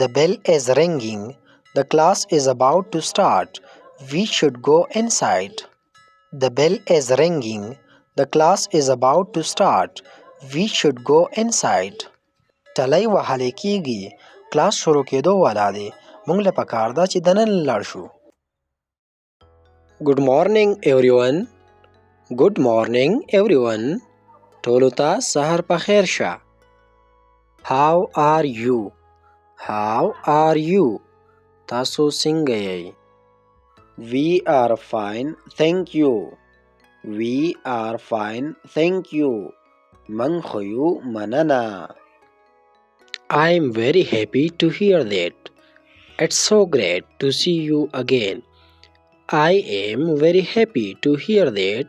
The bell is ringing. The class is about to start. We should go inside. The bell is ringing. The class is about to start. We should go inside. ټلۍ وهلې کېږي. کلاس شروع کېدو والا دی. موږ له پکار ده چې دننه لاړ شو. Good morning everyone. Good morning everyone. ټولو ته سحر په خیر شه. How are you? How are you? تاسو څنګه یې؟ We are fine, thank you. We are fine, thank you. من خو یو مننه. I'm very happy to hear that. It's so great to see you again. I am very happy to hear that.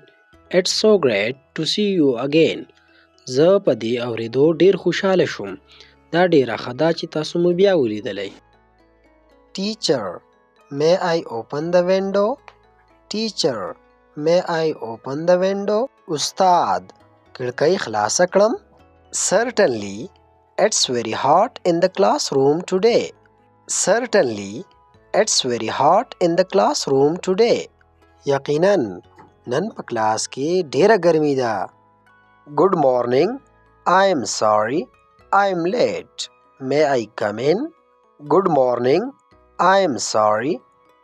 It's so great to see you again. زه په دې اورېدو ډېر خوشحاله شوم. دا ډېره ښه ده چې تاسو مو بیا ولیدلی. Teacher, may I open the window? Teacher, may I open the window? استاد کړکۍ خلاصه کړم؟ Certainly, it's very hot in the classroom today. Certainly, it's very hot in the classroom today. یقیناً نن په کلاس کې ډېره ګرمي ده. Good morning. I'm sorry. I'm late. May I come in? Good morning. I'm sorry.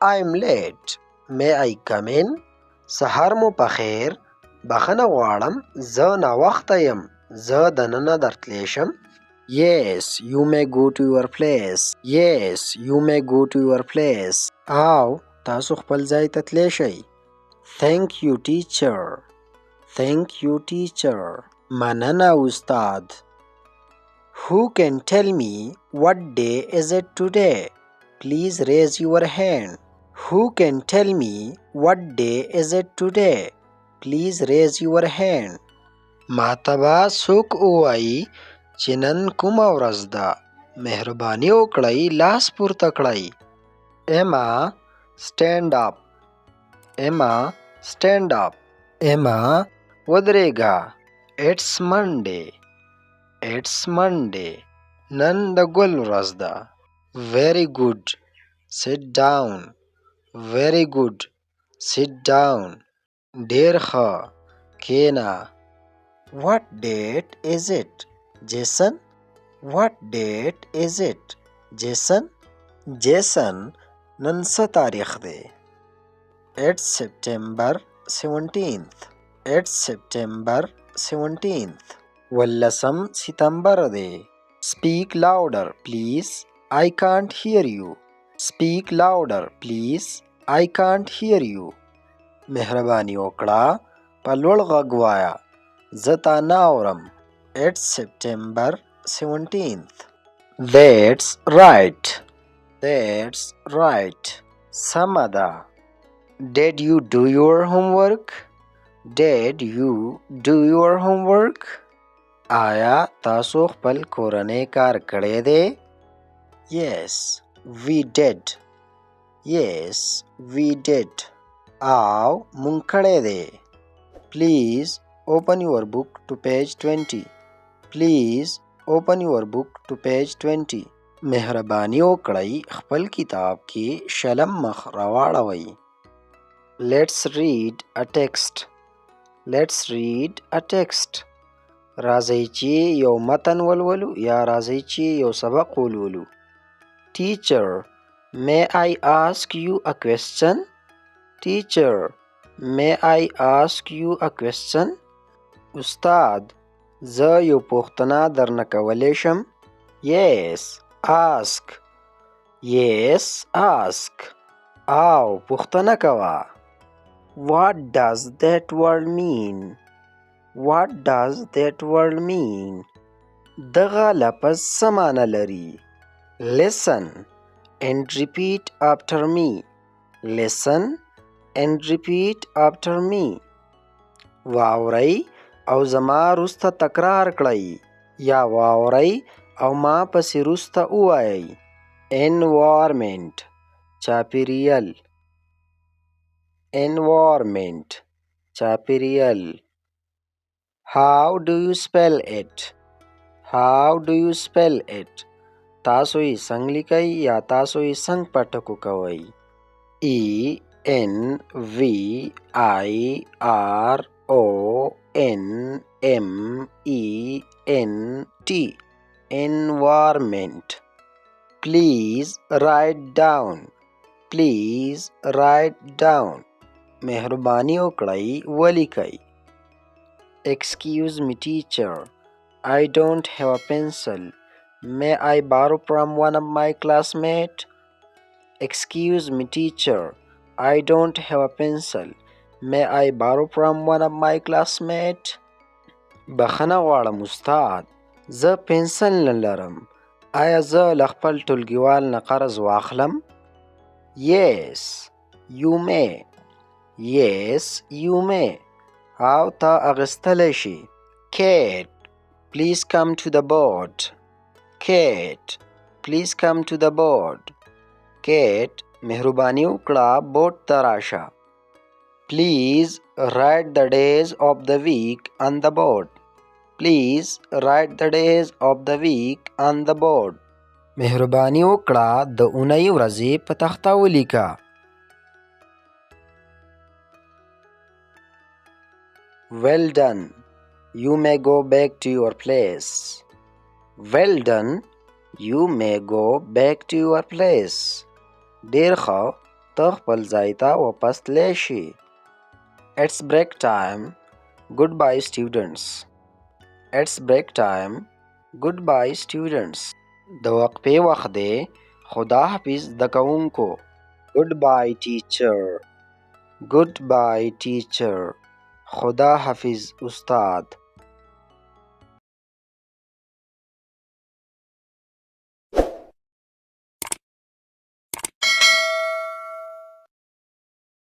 I'm late. May I come in? سهار مو په خیر. بخښنه غواړم زه ناوخته یم. زه دننه درتلی شم؟ Yes, you may go to your place. Yes, you may go to your place. او تاسو خپل ځای ته تلی شئ. Thank you, teacher. Thank you, teacher. مننه استاد. Who can tell me what day is it today? Please raise your hand. Who can tell me what day is it today? Please raise your hand. ماته به څوک ووایي چې نن کومه ورځ ده؟ مهرباني وکړئ لاس پورته کړئ. Emma, stand up. Emma, stand up. Emma, ودرېږه. It's Monday. It's Monday. نن د ګل ورځ ده. Very good. Sit down. Very good. Sit down. ډېر ښه. کښېنه. What date is it, Jason? What date is it, Jason? Jason نن څه تاریخ دی؟ It's September 17th. It's September 17th. 18 ستمبر دی. Speak louder, please. I can't hear you. Speak louder, please. I can't hear you. مهرباني وکړه په لوړ غږ وایه. زه تا نه اورم. It's September 17th. That's right. That's right. سمه ده. Did you do your homework? Did you do your homework? آیا تاسو خپل کورنی کار کړی دی؟ Yes, we did. Yes, we did. او مونږ کړی دی. Please open your book to page 20. Please open your book to page 20. مهرباني وکړئ خپل کتاب کې شلم مخ راواړوئ. Let's read a text. Let's read a text. راځئ چې یو متن ولولو یا راځئ چې یو سبق ولولو. Teacher, may I ask you a question? Teacher, may I ask you a question? استاد زه یو پوښتنه درنه کولی شم؟ Yes, ask. Yes, ask. او پوښتنه کوه. What does that word mean? What does that word mean? دغه لفظ څه معنی لري؟ Listen and repeat after me. Listen and repeat after me. واورئ او زما وروسته تکرار کړئ. یا واورئ او ما پسې وروسته ووایئ. Environment. چاپېریال. Environment. چاپېریال. How do you spell it? How do you spell it? تاسو یې څنګه لیکئ یا تاسو یې څنګه په ټکو کوئ؟ ENVIRONMENT Environment. Please write down. Please write down. مهرباني وکړئ ولیکئ. Excuse me teacher, I don't have a pencil. May I borrow from one of my classmates? Excuse me teacher, I don't have a pencil. May I borrow from one of my classmates? بخښنه غواړم استاد، زه پنسل نه لرم. آیا زه له خپل ټولګیوال نه قرض واخلم؟ Yes, you may. Yes, you may. او ته اخیستلی شي. Kate, please come to the board. Kate, please come to the board. Kate, مهرباني وکړه بورډ ته راشه. Please write the days of the week on the board. Please write the days of the week on the board. مهرباني وکړه د اونۍ ورځې په تخته ولیکه. Well done. You may go back to your place. Well done. You may go back to your place. ډیر ښه، ته خپل ځای ته واپس تلی شي. It's break time. Goodbye students. It's break time. Goodbye students. د وقفې وخت دی. خدا حافظ زده کوونکو. Goodbye teacher. Goodbye teacher. خدا حافظ استاد.